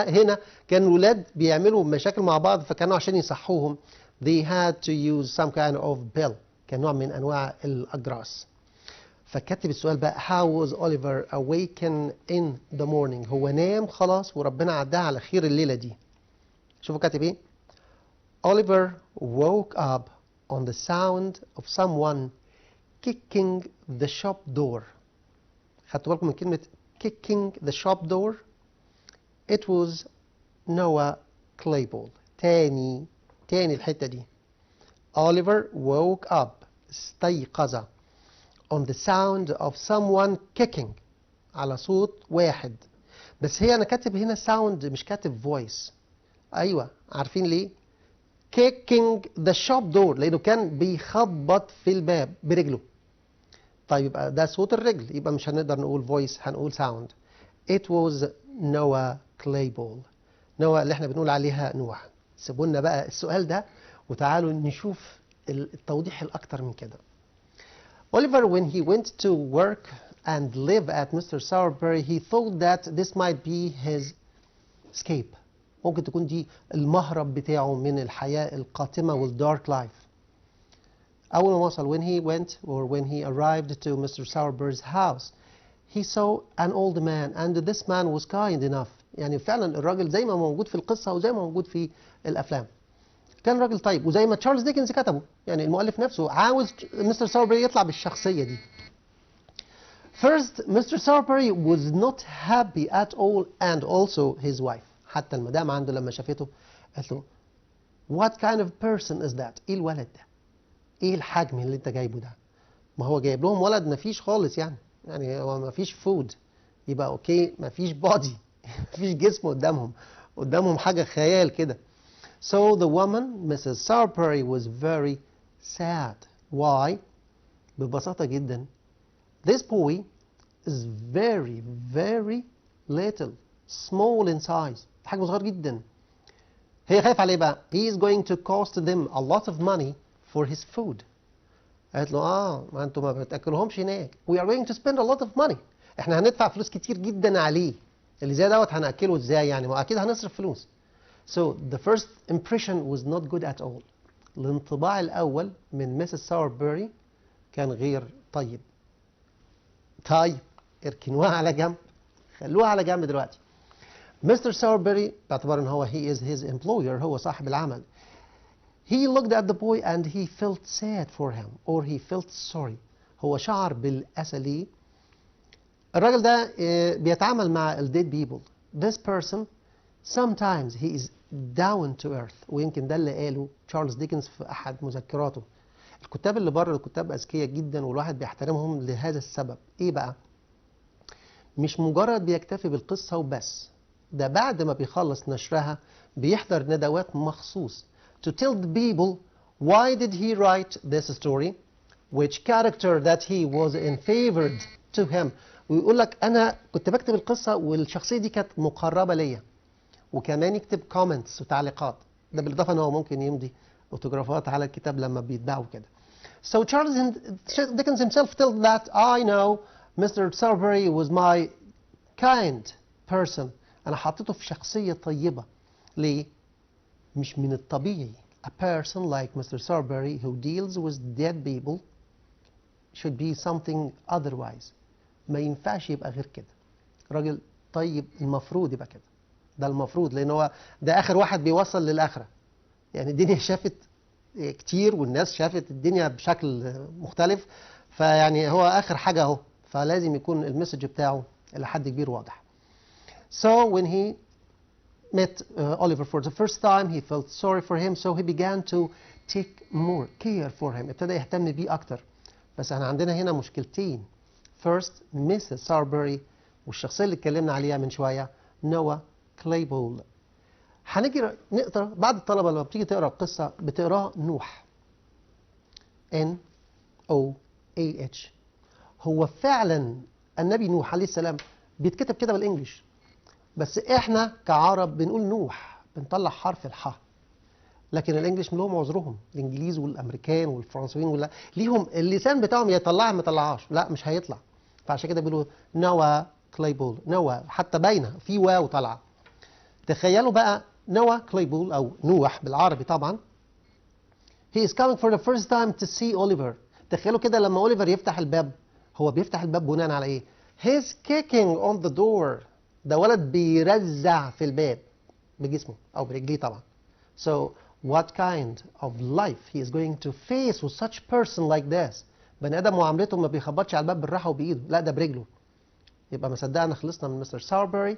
هنا كان الولاد بيعملوا مشاكل مع بعض فكانوا عشان يصحوهم they had to use some kind of bell. كان نوع من أنواع الأجراس. فكتب السؤال بقى how was Oliver awakened in the morning؟ هو نام خلاص وربنا عداها على خير الليلة دي. شوفوا كاتب ايه. Oliver woke up on the sound of someone kicking the shop door. خدتوا بالكم من كلمة kicking the shop door؟ It was Noah Claypole. تاني الحتة دي. Oliver woke up استيقظ on the sound of someone kicking على صوت واحد. بس هي أنا كاتب هنا sound مش كاتب voice. أيوة عارفين ليه؟ kicking the shop door لأنه كان بيخبط في الباب برجله. طيب يبقى ده صوت الرجل يبقى مش هنقدر نقول voice هنقول sound. It was Noah Claypole. نوى اللي احنا بنقول عليها نوح. سيبوا لنا بقى السؤال ده وتعالوا نشوف التوضيح الأكتر من كده. Oliver, when he went to work and live at Mr. Sowerberry, he thought that this might be his escape. ممكن تكون دي المهرب بتاعه من الحياة القاتمة والdark life. أول ما وصل when he arrived to Mr. Sowerberry's house, he saw an old man and this man was kind enough. يعني فعلا الراجل زي ما موجود في القصة وزي ما موجود في الأفلام. كان راجل طيب وزي ما تشارلز ديكنز كتبه يعني المؤلف نفسه عاوز مستر ساوربري يطلع بالشخصية دي. First, Mr. Sowerberry was not happy at all and also his wife. حتى المدام عنده لما شافته قالت له What kind of person is that؟ ايه الولد ده؟ ايه الحجم اللي انت جايبه ده؟ ما هو جايب لهم ولد ما فيش خالص يعني هو ما فيش فود يبقى اوكي ما فيش بودي ما فيش جسم قدامهم حاجة خيال كده. So the woman, Mrs. Sowerberry, was very sad. Why? ببساطة جدا. This boy is very very little, small in size، حجمه صغير جدا. هي خايفة عليه بقى. He is going to cost them a lot of money for his food. قالت له ما انتوا ما بتاكلهمش هناك. We are going to spend a lot of money. احنا هندفع فلوس كتير جدا عليه. اللي زي دوت هناكله ازاي يعني؟ ما اكيد هنصرف فلوس. So the first impression was not good at all. الانطباع الاول من ميسيس ساوربيري كان غير طيب. طيب اركنوها على جنب، خلوها على جنب دلوقتي. مستر ساوربيري باعتبار ان هو he is his employer، هو صاحب العمل. He looked at the boy and he felt sad for him or he felt sorry. هو شعر بالأسى ليه. الراجل ده بيتعامل مع ال dead people. This person sometimes he is down to earth. ويمكن ده اللي قاله تشارلز ديكنز في أحد مذكراته. الكتاب اللي بره الكتاب أذكياء جدا والواحد بيحترمهم لهذا السبب. إيه بقى؟ مش مجرد بيكتفي بالقصة وبس، ده بعد ما بيخلص نشرها بيحضر ندوات مخصوص to tell the people why did he write this story, which character that he was in favored to him. ويقول لك أنا كنت بكتب القصة والشخصية دي كانت مقربة ليا، وكمان يكتب comments وتعليقات. ده بالإضافة إن هو ممكن يمضي أوتوغرافات على الكتاب لما بيتباعوا كده. So Charles Dickens himself tells that I know Mr. Sowerberry was my kind person. أنا حطيته في شخصية طيبة. ليه؟ مش من الطبيعي. A person like Mr. Sowerberry who deals with dead people should be something otherwise. ما ينفعش يبقى غير كده. راجل طيب المفروض يبقى كده. ده المفروض، لأن هو ده آخر واحد بيوصل للآخرة. يعني الدنيا شافت كتير والناس شافت الدنيا بشكل مختلف، فيعني هو آخر حاجة أهو، فلازم يكون المسج بتاعه إلى حد كبير واضح. So when he met Oliver for the first time, he felt sorry for him, so he began to take more care for him. ابتدى يهتم بيه أكتر. بس احنا عندنا هنا مشكلتين. First, Mrs. Sowerberry والشخصية اللي اتكلمنا عليها من شوية نوا كليبول. هنيجي نقرا بعض الطلبة لما بتيجي تقرا القصة بتقراها نوح. N-O-A-H. هو فعلا النبي نوح عليه السلام بيتكتب كده بالانجلش، بس احنا كعرب بنقول نوح، بنطلع حرف الحاء. لكن الانجليش لهم عذرهم، الانجليز والامريكان والفرنسيين ليهم اللسان بتاعهم يطلعها ما يطلعهاش، لا مش هيطلع. فعشان كده بيقولوا نوا كليبول. نوا حتى باينه في واو طالعه. تخيلوا بقى نوا كليبول او نوح بالعربي طبعا. He is coming for the first time to see Oliver. تخيلوا كده لما اوليفر يفتح الباب، هو بيفتح الباب بناء على ايه؟ He's kicking on the door. ده ولد بيرزع في الباب بجسمه او برجليه طبعا. So what kind of life he is going to face with such person like this. بني ادم معاملته ما بيخبطش على الباب بالراحه وبايده، لا ده برجله. يبقى ما صدقنا خلصنا من مستر ساوربيري،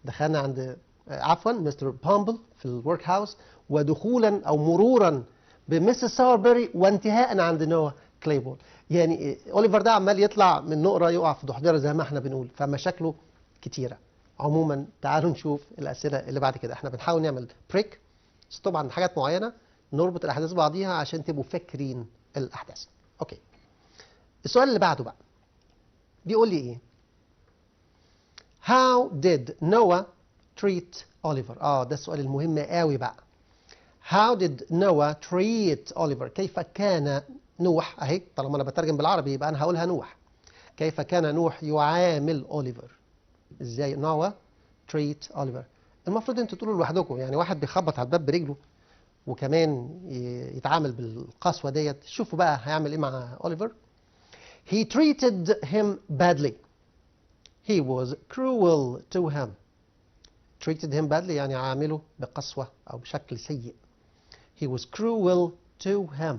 دخلنا عند عفوا مستر بامبل في الورك هاوس، ودخولا او مرورا بمستر ساوربيري وانتهاء عند نوا كليبول. يعني اوليفر ده عمال يطلع من نقره يقع في ضحضيره زي ما احنا بنقول، فمشاكله كتيره. عموما تعالوا نشوف الاسئله اللي بعد كده. احنا بنحاول نعمل بريك ستوب عند حاجات معينه، نربط الاحداث ببعضيها عشان تبقوا فاكرين الاحداث. اوكي. السؤال اللي بعده بقى بيقول لي ايه؟ How did Noah treat Oliver؟ ده السؤال المهم قوي بقى. How did Noah treat Oliver؟ كيف كان نوح، اهي طالما انا بترجم بالعربي يبقى انا هقولها نوح. كيف كان نوح يعامل أوليفر؟ ازاي نوح treat Oliver؟ المفروض انتوا تقولوا لوحدكم، يعني واحد بيخبط على الباب برجله وكمان يتعامل بالقسوة ديت. شوفوا بقى هيعمل ايه مع أوليفر. He treated him badly. He was cruel to him. Treated him badly يعني عامله بقسوة أو بشكل سيء. He was cruel to him.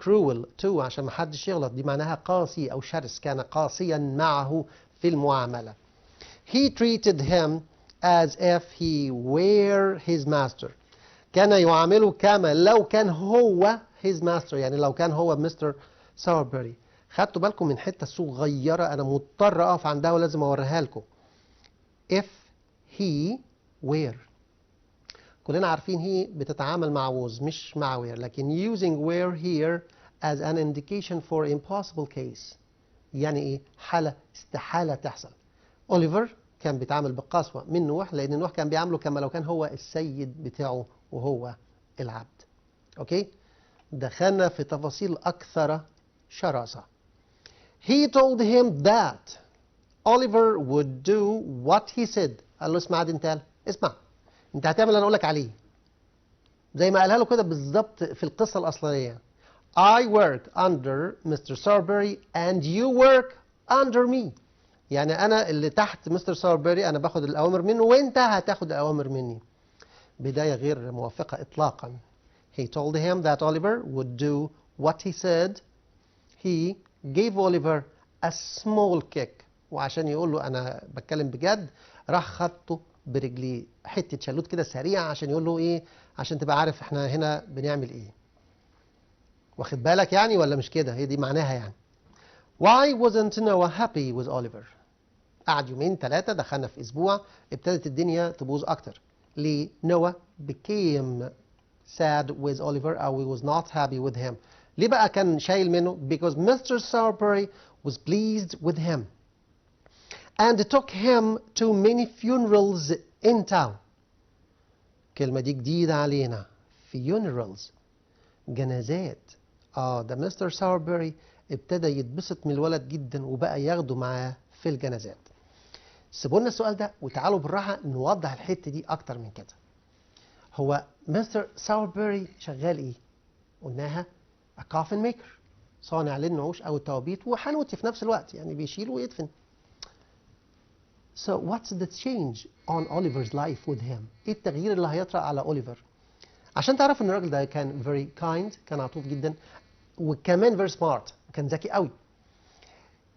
Cruel to عشان ما حدش يغلط، دي معناها قاسي أو شرس، كان قاسيا معه في المعاملة. He treated him as if he were his master. كان يعامله كما لو كان هو his master، يعني لو كان هو مستر ساوربيري. خدتوا بالكم من حتة صغيرة أنا مضطر أقف عندها ولازم أوريها لكم. if he were. كلنا عارفين هي بتتعامل مع was مش مع were، لكن using were here as an indication for impossible case. يعني ايه؟ حالة استحالة تحصل. أوليفر كان بيتعامل بقسوة من نوح، لأن نوح كان بيعامله كما لو كان هو السيد بتاعه وهو العبد. أوكي؟ دخلنا في تفاصيل أكثر شراسة. He told him that Oliver would do what he said. قال له اسمع دنتال، اسمع، انت هتعمل اللي انا اقول لك عليه. زي ما قالها له كده بالظبط في القصة الأصلية. I work under Mr. Sarbury and you work under me. يعني أنا اللي تحت مستر ساربري، أنا باخد الأوامر منه وأنت هتاخد الأوامر مني. بداية غير موافقة إطلاقا. He told him that Oliver would do what he said. He gave Oliver a small kick. وعشان يقول له أنا بتكلم بجد راح خدته برجليه حتة شلوت كده سريع عشان يقول له إيه، عشان تبقى عارف إحنا هنا بنعمل إيه. واخد بالك يعني ولا مش كده؟ هي دي معناها يعني. Why wasn't Noah happy with Oliver؟ قعد يومين ثلاثة، دخلنا في أسبوع، ابتدت الدنيا تبوظ أكتر. ليه؟ Noah became sad with Oliver أو he was not happy with him. ليه بقى كان شايل منه؟ Because Mr. Sarbury was pleased with him and took him to many funerals in town. الكلمة دي جديدة علينا. funerals، جنازات. ده مستر ساربري ابتدى يتبسط من الولد جدا وبقى ياخده معاه في الجنازات. سيبوا لنا السؤال ده وتعالوا بالراحة نوضح الحتة دي أكتر من كده. هو مستر ساربري شغال إيه؟ قلناها a coffin maker، صانع للنعوش أو التوابيت وحنوتي في نفس الوقت، يعني بيشيل ويدفن. So what's the change on Oliver's life with him؟ إيه التغيير اللي هيطرأ على أوليفر؟ عشان تعرف إن الراجل ده كان very kind، كان عطوف جدا، وكمان very smart، كان ذكي قوي.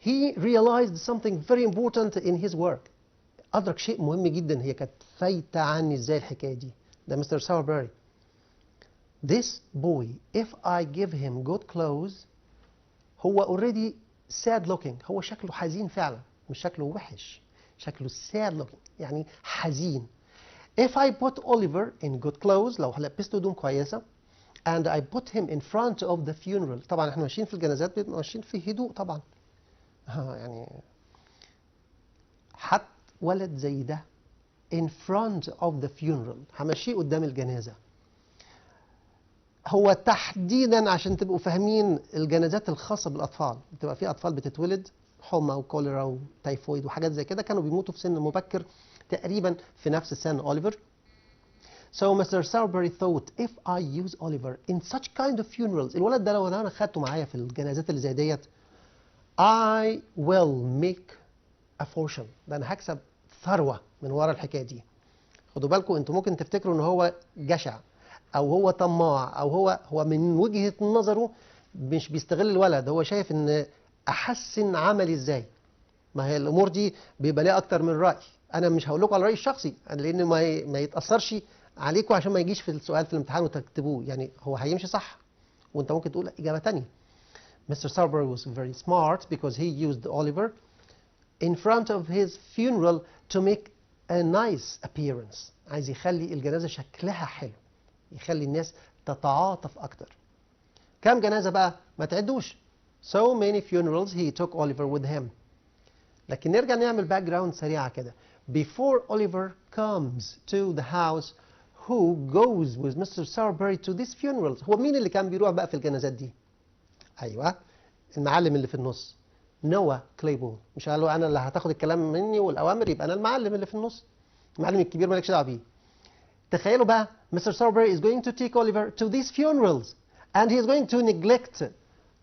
He realized something very important in his work. أدرك شيء مهم جدا، هي كانت فايتة عني إزاي الحكاية دي. ده مستر ساربري. This boy, if I give him good clothes، هو already sad looking، هو شكله حزين فعلا، مش شكله وحش، شكله sad looking يعني حزين. If I put Oliver in good clothes، لو لبسته هدوم كويسة، and I put him in front of the funeral، طبعا احنا ماشيين في الجنازات بنبقى ماشيين في هدوء طبعا. يعني حط ولد زي ده in front of the funeral، همشيه قدام الجنازة. هو تحديدا عشان تبقوا فاهمين الجنازات الخاصة بالأطفال، بتبقى في أطفال بتتولد حمى وكوليرا وتيفويد وحاجات زي كده، كانوا بيموتوا في سن مبكر تقريبا في نفس سن أوليفر. So Mr. Sarbury thought if I use Oliver in such kind of funerals، الولد ده لو أنا خدته معايا في الجنازات اللي زي ديت، I will make a fortune، ده أنا هكسب ثروة من ورا الحكاية دي. خدوا بالكم انتوا ممكن تفتكروا ان هو جشع او هو طماع او هو من وجهة نظره مش بيستغل الولد، هو شايف ان احسن عملي ازاي. ما هي الامور دي بيبقى ليها اكتر من رأي، انا مش هقول لكم على رأيي الشخصي لان ما يتأثرش عليكم عشان ما يجيش في السؤال في الامتحان وتكتبوه، يعني هو هيمشي صح وانت ممكن تقول اجابة تانية. Mr. Sarbury was very smart because he used Oliver in front of his funeral to make a nice appearance. عايز يخلي الجنازة شكلها حلو، يخلي الناس تتعاطف أكتر. كم جنازة بقى؟ ما تعدوش. So many funerals he took Oliver with him. لكن نرجع نعمل باك جراوند سريعة كده. Before Oliver comes to the house, who goes with Mr. Sarbury to these funerals؟ هو مين اللي كان بيروح بقى في الجنازات دي؟ أيوة، المعلم اللي في النص، نوا كليبول. مش قال له انا اللي هتاخد الكلام مني والاوامر، يبقى انا المعلم اللي في النص، المعلم الكبير مالكش دعوه بيه. تخيلوا بقى Mr. Sarbury is going to take Oliver to these funerals and he is going to neglect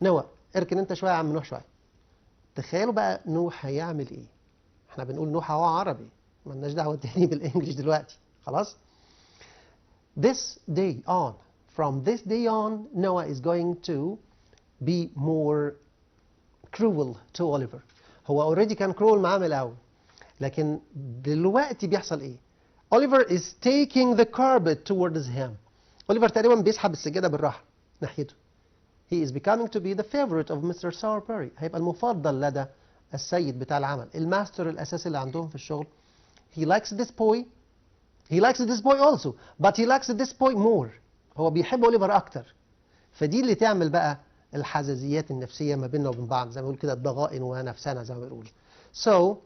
نوا. اركن انت شويه يا عم نوح شويه. تخيلوا بقى نوح هيعمل ايه؟ احنا بنقول نوح هو عربي، مالناش دعوه تاني بالانجلش دلوقتي، خلاص. This day on، from this day on Noah is going to be more cruel to Oliver. هو already كان cruel معاه من الأول، لكن دلوقتي بيحصل إيه؟ Oliver is taking the carpet towards him. Oliver تقريبا بيسحب السجادة بالراحة ناحيته. He is becoming to be the favorite of Mr. Sarbury. هيبقى المفضل لدى السيد بتاع العمل، الماستر الأساسي اللي عندهم في الشغل. He likes this boy. He likes this boy also, but he likes this boy more. هو بيحب أوليفر أكتر. فدي اللي تعمل بقى الحزازيات النفسية ما بيننا وبين بعض، زي ما بيقول كده الضغائن ونفسنا زي ما بيقول. So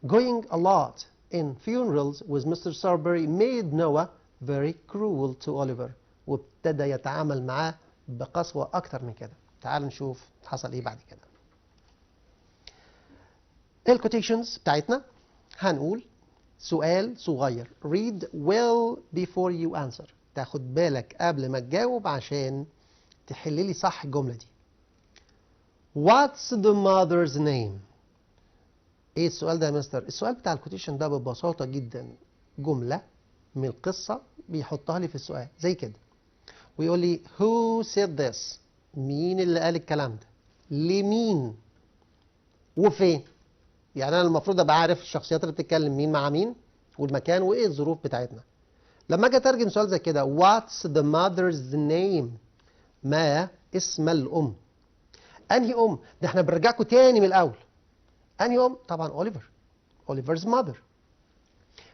going a lot in funerals with Mr. Sarbury made Noah very cruel to Oliver. وابتدى يتعامل معاه بقسوة أكتر من كده. تعال نشوف حصل إيه بعد كده. الكوتيشنز بتاعتنا هنقول سؤال صغير. Read well before you answer. تاخد بالك قبل ما تجاوب عشان تحل لي صح الجملة دي. What's the mother's name؟ ايه السؤال ده يا مستر؟ السؤال بتاع الكوتيشن ده ببساطة جدا جملة من القصة بيحطها لي في السؤال زي كده، ويقول لي who said this؟ مين اللي قال الكلام ده؟ لمين؟ وفين؟ يعني انا المفروض ابقى عارف الشخصيات اللي بتتكلم مين مع مين والمكان وايه الظروف بتاعتنا. لما اجي اترجم سؤال زي كده what's the mother's name؟ ما اسم الام؟ انهي ام؟ ده احنا بنرجعكم تاني من الاول. انهي ام؟ طبعا اوليفر. اوليفر's mother.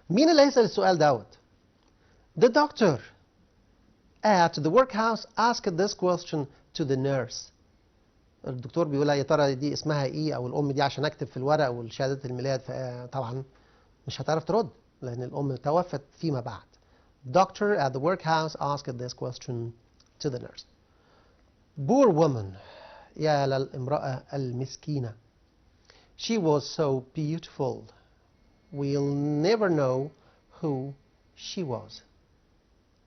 مين اللي هيسأل السؤال دوت؟ The doctor at the workhouse asked this question to the nurse. الدكتور بيقول يا ترى دي اسمها ايه او الام دي عشان اكتب في الورق والشهاده الميلاد، فطبعا مش هتعرف ترد لان الام توفت فيما بعد. Doctor at the workhouse asked this question to the nurse. Poor woman. يا للامرأة المسكينة. She was so beautiful. We'll never know who she was.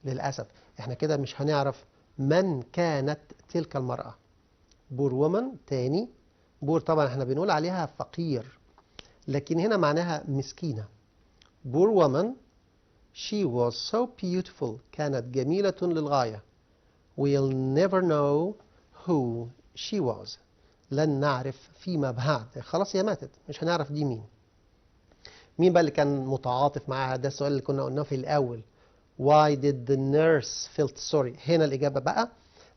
للأسف احنا كده مش هنعرف من كانت تلك المرأة. بور وومن تاني. بور طبعا احنا بنقول عليها فقير، لكن هنا معناها مسكينة. بور وومن she was so beautiful كانت جميلة للغاية. we'll never know who she was لن نعرف فيما بعد. خلاص هي ماتت مش هنعرف دي مين. مين بقى اللي كان متعاطف معاها؟ ده السؤال اللي كنا قلناه في الأول. Why did the nurse feel sorry؟ هنا الإجابة بقى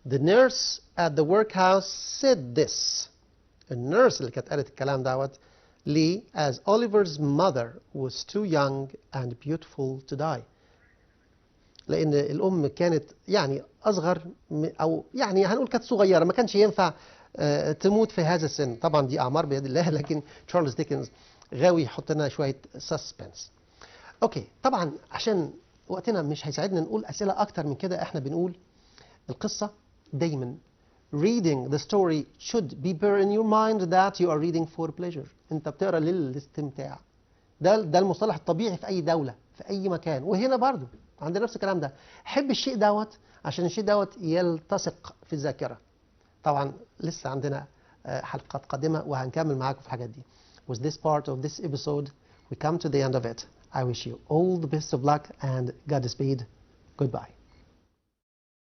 The nurse at the workhouse said this. النيرس اللي كانت قالت الكلام دوت ليه؟ As Oliver's mother was too young and beautiful to die. لأن الأم كانت يعني أصغر أو يعني هنقول كانت صغيرة، ما كانش ينفع تموت في هذا السن. طبعا دي أعمار بيد الله، لكن تشارلز ديكنز غاوي يحط لنا شوية سسبنس. أوكي طبعا عشان وقتنا مش هيساعدنا نقول أسئلة أكتر من كده، إحنا بنقول القصة دايما reading the story should be bear in your mind that you are reading for pleasure. انت بتقرا للاستمتاع. ده المصطلح الطبيعي في اي دولة في اي مكان، وهنا برضو عندنا نفس الكلام ده. حب الشيء دوت عشان الشيء دوت يلتصق في الذاكرة. طبعا لسه عندنا حلقات قادمة وهنكمل معاكم في الحاجات دي. With this part of this episode we come to the end of it. I wish you all the best of luck and Godspeed. Goodbye.